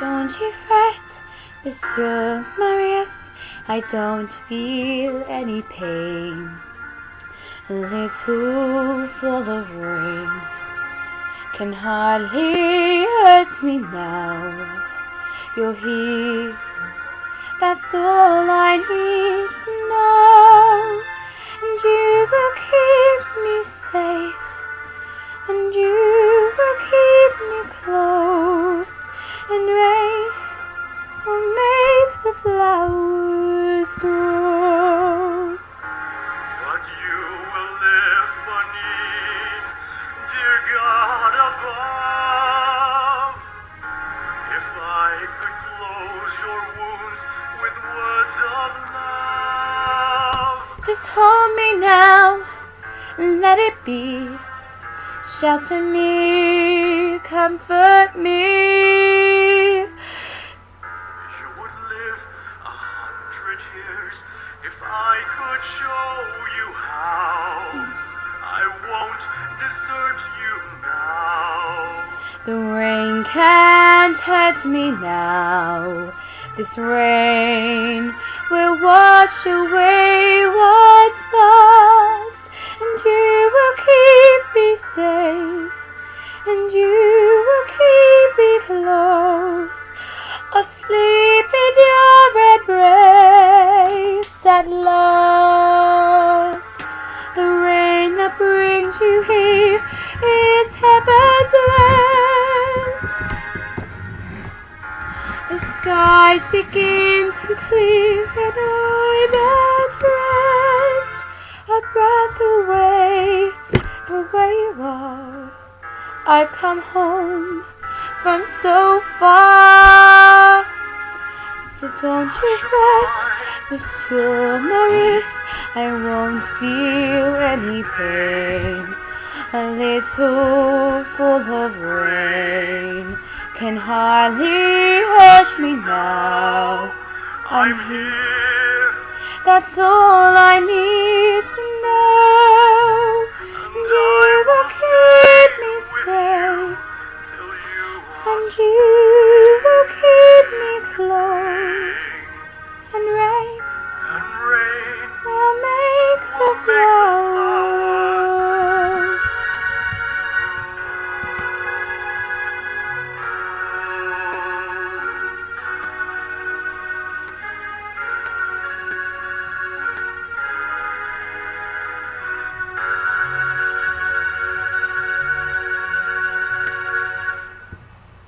Don't you fret, Monsieur Marius, I don't feel any pain. A little fall of rain can hardly hurt me now. You're here, that's all I need to know. And you will keep me safe, and you will keep me close, and rain will make the flowers grow. But you will live beneath, dear God above. If I could close your wounds with words of love. Just hold me now, and let it be. Shelter me, comfort me. You would live 100 years if I could show you how. I won't desert you now. The rain can't hurt me now. This rain will wash away what's past, and you will keep me safe, and you will keep me close, asleep in your embrace at last. The rain that brings you here is heaven blessed. The skies begin to clear, and I'm at rest, a breath away from where you are. I've come home from so far. So don't you fret, Monsieur Marius, I won't feel any pain. A little full of rain can hardly hurt me now. I'm here. That's all I need to know. And you will